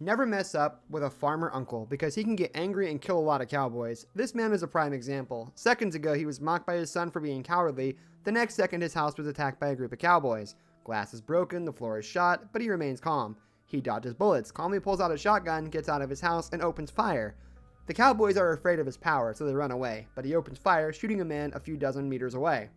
Never mess up with a farmer uncle because he can get angry and kill a lot of cowboys. This man is a prime example. Seconds ago, he was mocked by his son for being cowardly. The next second, his house was attacked by a group of cowboys. Glass is broken, the floor is shot, but he remains calm. He dodges bullets, calmly pulls out a shotgun, gets out of his house, and opens fire. The cowboys are afraid of his power, so they run away, but he opens fire, shooting a man a few dozen meters away.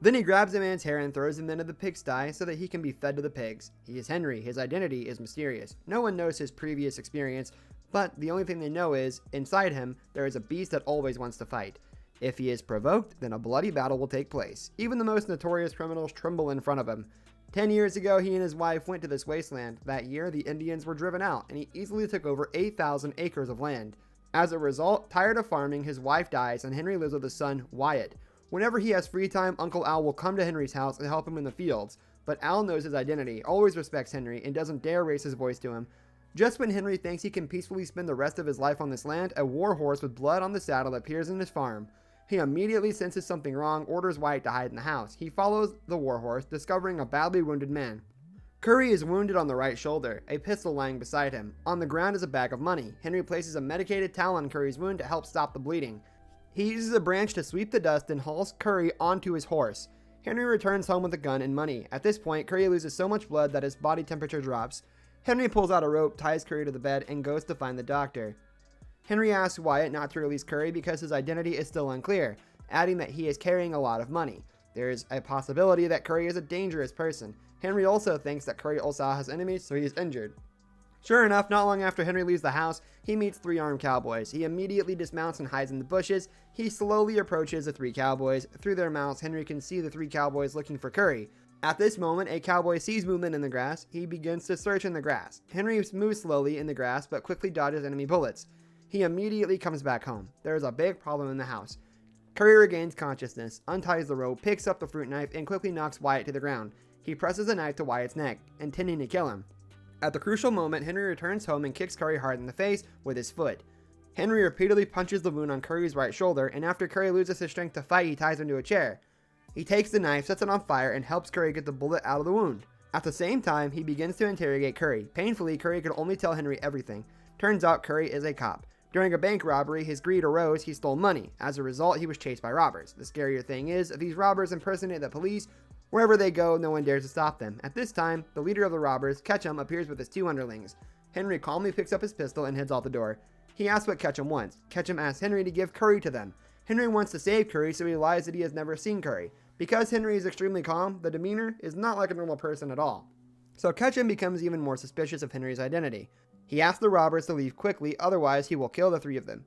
Then he grabs a man's hair and throws him into the pigsty so that he can be fed to the pigs. He is Henry. His identity is mysterious. No one knows his previous experience, but the only thing they know is, inside him, there is a beast that always wants to fight. If he is provoked, then a bloody battle will take place. Even the most notorious criminals tremble in front of him. 10 years ago, he and his wife went to this wasteland. That year, the Indians were driven out, and he easily took over 8,000 acres of land. As a result, tired of farming, his wife dies, and Henry lives with his son, Wyatt. Whenever he has free time, Uncle Al will come to Henry's house and help him in the fields, but Al knows his identity, always respects Henry, and doesn't dare raise his voice to him. Just when Henry thinks he can peacefully spend the rest of his life on this land, a war horse with blood on the saddle appears in his farm. He immediately senses something wrong, orders Wyatt to hide in the house. He follows the war horse, discovering a badly wounded man. Curry is wounded on the right shoulder, a pistol lying beside him. On the ground is a bag of money. Henry places a medicated towel on Curry's wound to help stop the bleeding. He uses a branch to sweep the dust and hauls Curry onto his horse. Henry returns home with a gun and money. At this point, Curry loses so much blood that his body temperature drops. Henry pulls out a rope, ties Curry to the bed, and goes to find the doctor. Henry asks Wyatt not to release Curry because his identity is still unclear, adding that he is carrying a lot of money. There is a possibility that Curry is a dangerous person. Henry also thinks that Curry also has enemies, so he is injured. Sure enough, not long after Henry leaves the house, he meets 3 armed cowboys. He immediately dismounts and hides in the bushes. He slowly approaches the 3 cowboys. Through their mouths, Henry can see the 3 cowboys looking for Curry. At this moment, a cowboy sees movement in the grass. He begins to search in the grass. Henry moves slowly in the grass, but quickly dodges enemy bullets. He immediately comes back home. There is a big problem in the house. Curry regains consciousness, unties the rope, picks up the fruit knife, and quickly knocks Wyatt to the ground. He presses the knife to Wyatt's neck, intending to kill him. At the crucial moment, Henry returns home and kicks Curry hard in the face with his foot. Henry repeatedly punches the wound on Curry's right shoulder, and after Curry loses his strength to fight, he ties him to a chair. He takes the knife, sets it on fire, and helps Curry get the bullet out of the wound. At the same time, he begins to interrogate Curry. Painfully, Curry could only tell Henry everything. Turns out Curry is a cop. During a bank robbery, his greed arose, he stole money. As a result, he was chased by robbers. The scarier thing is, these robbers impersonate the police. Wherever they go, no one dares to stop them. At this time, the leader of the robbers, Ketchum, appears with his 2 underlings. Henry calmly picks up his pistol and heads out the door. He asks what Ketchum wants. Ketchum asks Henry to give Curry to them. Henry wants to save Curry, so he lies that he has never seen Curry. Because Henry is extremely calm, the demeanor is not like a normal person at all. So Ketchum becomes even more suspicious of Henry's identity. He asks the robbers to leave quickly, otherwise he will kill the 3 of them.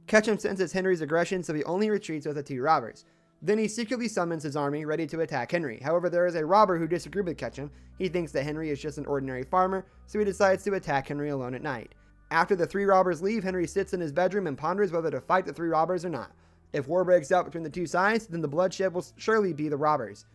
Ketchum senses Henry's aggression, so he only retreats with the 2 robbers. Then he secretly summons his army, ready to attack Henry. However, there is a robber who disagrees with Ketchum. He thinks that Henry is just an ordinary farmer, so he decides to attack Henry alone at night. After the 3 robbers leave, Henry sits in his bedroom and ponders whether to fight the 3 robbers or not. If war breaks out between the 2 sides, then the bloodshed will surely be the robbers.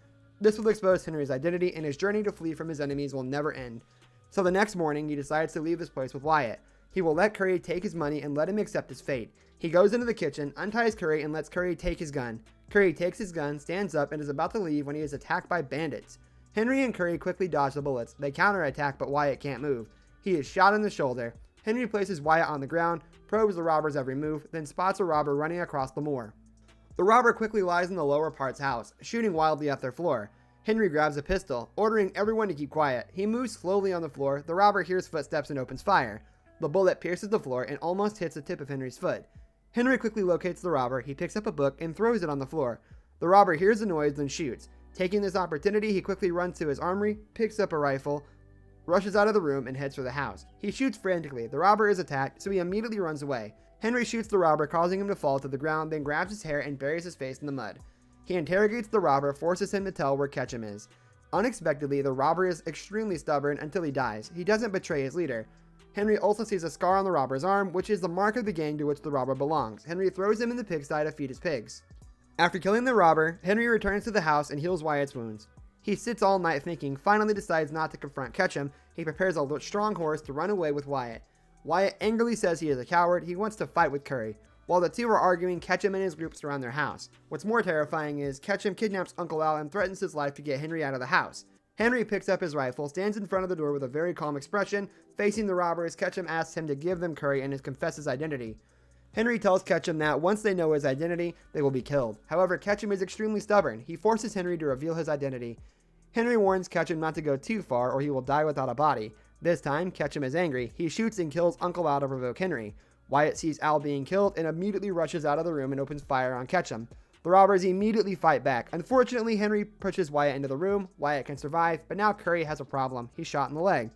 This will expose Henry's identity, and his journey to flee from his enemies will never end. So the next morning, he decides to leave this place with Wyatt. He will let Curry take his money and let him accept his fate. He goes into the kitchen, unties Curry, and lets Curry take his gun. Curry takes his gun, stands up, and is about to leave when he is attacked by bandits. Henry and Curry quickly dodge the bullets. They counterattack, but Wyatt can't move. He is shot in the shoulder. Henry places Wyatt on the ground, probes the robber's every move, then spots a robber running across the moor. The robber quickly lies in the lower part's house, shooting wildly at their floor. Henry grabs a pistol, ordering everyone to keep quiet. He moves slowly on the floor. The robber hears footsteps and opens fire. The bullet pierces the floor and almost hits the tip of Henry's foot. Henry quickly locates the robber. He picks up a book and throws it on the floor. The robber hears the noise and shoots. Taking this opportunity, he quickly runs to his armory, picks up a rifle, rushes out of the room, and heads for the house. He shoots frantically. The robber is attacked, so he immediately runs away. Henry shoots the robber, causing him to fall to the ground, then grabs his hair and buries his face in the mud. He interrogates the robber, forces him to tell where Ketchum is. Unexpectedly, the robber is extremely stubborn until he dies. He doesn't betray his leader. Henry also sees a scar on the robber's arm, which is the mark of the gang to which the robber belongs. Henry throws him in the pigsty to feed his pigs. After killing the robber, Henry returns to the house and heals Wyatt's wounds. He sits all night thinking, finally decides not to confront Ketchum. He prepares a strong horse to run away with Wyatt. Wyatt angrily says he is a coward. He wants to fight with Curry. While the 2 are arguing, Ketchum and his group surround their house. What's more terrifying is Ketchum kidnaps Uncle Al and threatens his life to get Henry out of the house. Henry picks up his rifle, stands in front of the door with a very calm expression. Facing the robbers, Ketchum asks him to give them curry and confess his identity. Henry tells Ketchum that once they know his identity, they will be killed. However, Ketchum is extremely stubborn. He forces Henry to reveal his identity. Henry warns Ketchum not to go too far or he will die without a body. This time, Ketchum is angry. He shoots and kills Uncle Al to provoke Henry. Wyatt sees Al being killed and immediately rushes out of the room and opens fire on Ketchum. The robbers immediately fight back. Unfortunately, Henry pushes Wyatt into the room. Wyatt can survive, but now Curry has a problem. He's shot in the leg.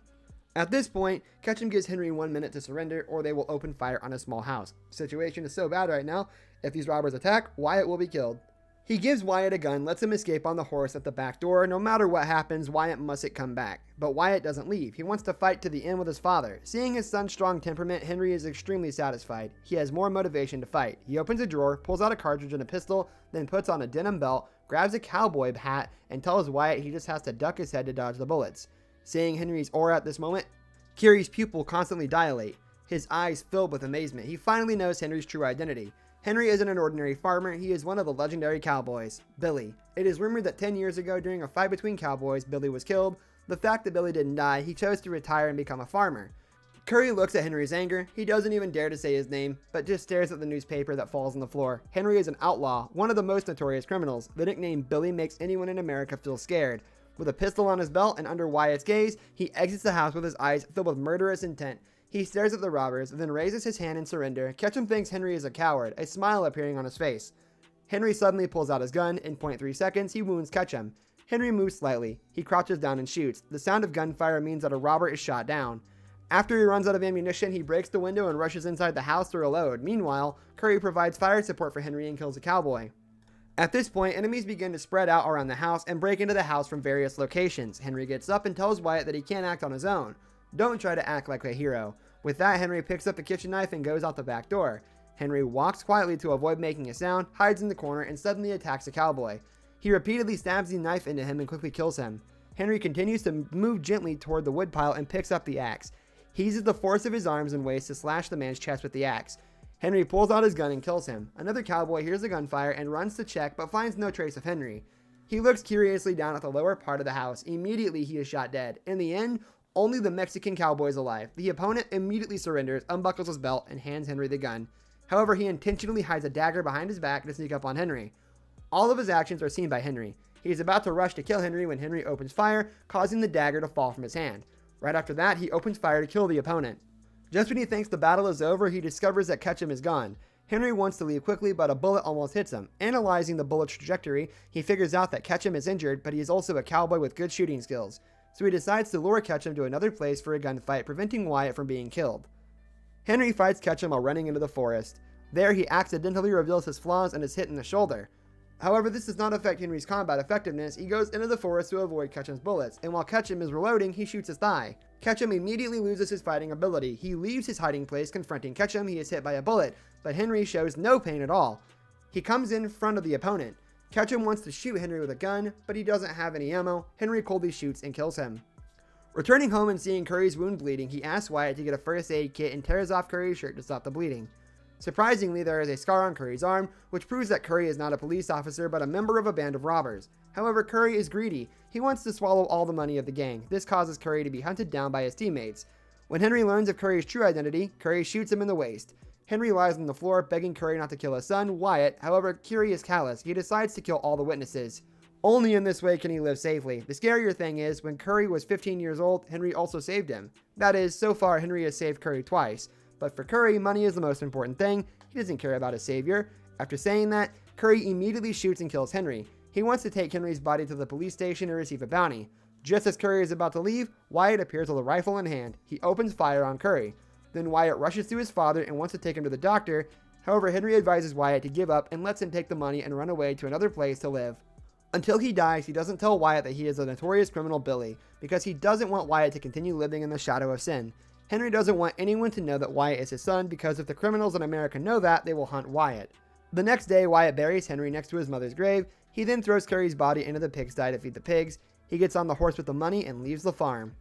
At this point, Ketchum gives Henry 1 minute to surrender or they will open fire on a small house. The situation is so bad right now, if these robbers attack, Wyatt will be killed. He gives Wyatt a gun, lets him escape on the horse at the back door. No matter what happens, Wyatt mustn't come back. But Wyatt doesn't leave. He wants to fight to the end with his father. Seeing his son's strong temperament, Henry is extremely satisfied. He has more motivation to fight. He opens a drawer, pulls out a cartridge and a pistol, then puts on a denim belt, grabs a cowboy hat, and tells Wyatt he just has to duck his head to dodge the bullets. Seeing Henry's aura at this moment, Kiri's pupil constantly dilate, his eyes filled with amazement. He finally knows Henry's true identity. Henry isn't an ordinary farmer, he is one of the legendary cowboys, Billy. It is rumored that 10 years ago during a fight between cowboys, Billy was killed. The fact that Billy didn't die, he chose to retire and become a farmer. Curry looks at Henry's anger. He doesn't even dare to say his name, but just stares at the newspaper that falls on the floor. Henry is an outlaw, one of the most notorious criminals. The nickname Billy makes anyone in America feel scared. With a pistol on his belt and under Wyatt's gaze, he exits the house with his eyes filled with murderous intent. He stares at the robbers, then raises his hand in surrender. Ketchum thinks Henry is a coward, a smile appearing on his face. Henry suddenly pulls out his gun. In 0.3 seconds, he wounds Ketchum. Henry moves slightly. He crouches down and shoots. The sound of gunfire means that a robber is shot down. After he runs out of ammunition, he breaks the window and rushes inside the house to reload. Meanwhile, Curry provides fire support for Henry and kills a cowboy. At this point, enemies begin to spread out around the house and break into the house from various locations. Henry gets up and tells Wyatt that he can't act on his own. Don't try to act like a hero. With that, Henry picks up the kitchen knife and goes out the back door. Henry walks quietly to avoid making a sound, hides in the corner, and suddenly attacks a cowboy. He repeatedly stabs the knife into him and quickly kills him. Henry continues to move gently toward the woodpile and picks up the axe. He uses the force of his arms and waist to slash the man's chest with the axe. Henry pulls out his gun and kills him. Another cowboy hears the gunfire and runs to check but finds no trace of Henry. He looks curiously down at the lower part of the house. Immediately he is shot dead. In the end, only the Mexican cowboy is alive. The opponent immediately surrenders, unbuckles his belt, and hands Henry the gun. However, he intentionally hides a dagger behind his back to sneak up on Henry. All of his actions are seen by Henry. He is about to rush to kill Henry when Henry opens fire, causing the dagger to fall from his hand. Right after that, he opens fire to kill the opponent. Just when he thinks the battle is over, he discovers that Ketchum is gone. Henry wants to leave quickly, but a bullet almost hits him. Analyzing the bullet's trajectory, he figures out that Ketchum is injured, but he is also a cowboy with good shooting skills. So he decides to lure Ketchum to another place for a gunfight, preventing Wyatt from being killed. Henry fights Ketchum while running into the forest. There, he accidentally reveals his flaws and is hit in the shoulder. However, this does not affect Henry's combat effectiveness. He goes into the forest to avoid Ketchum's bullets, and while Ketchum is reloading, he shoots his thigh. Ketchum immediately loses his fighting ability. He leaves his hiding place, confronting Ketchum. He is hit by a bullet, but Henry shows no pain at all. He comes in front of the opponent. Ketchum wants to shoot Henry with a gun, but he doesn't have any ammo. Henry coldly shoots and kills him. Returning home and seeing Curry's wound bleeding, he asks Wyatt to get a first aid kit and tears off Curry's shirt to stop the bleeding. Surprisingly, there is a scar on Curry's arm, which proves that Curry is not a police officer but a member of a band of robbers. However, Curry is greedy. He wants to swallow all the money of the gang. This causes Curry to be hunted down by his teammates. When Henry learns of Curry's true identity, Curry shoots him in the waist. Henry lies on the floor, begging Curry not to kill his son, Wyatt. However, Curry is callous. He decides to kill all the witnesses. Only in this way can he live safely. The scarier thing is, when Curry was 15 years old, Henry also saved him. That is, so far Henry has saved Curry twice. But for Curry, money is the most important thing. He doesn't care about his savior. After saying that, Curry immediately shoots and kills Henry. He wants to take Henry's body to the police station and receive a bounty. Just as Curry is about to leave, Wyatt appears with a rifle in hand. He opens fire on Curry. Then Wyatt rushes to his father and wants to take him to the doctor. However, Henry advises Wyatt to give up and lets him take the money and run away to another place to live. Until he dies, he doesn't tell Wyatt that he is a notorious criminal Billy, because he doesn't want Wyatt to continue living in the shadow of sin. Henry doesn't want anyone to know that Wyatt is his son, because if the criminals in America know that, they will hunt Wyatt. The next day, Wyatt buries Henry next to his mother's grave. He then throws Curry's body into the pigsty to feed the pigs. He gets on the horse with the money and leaves the farm.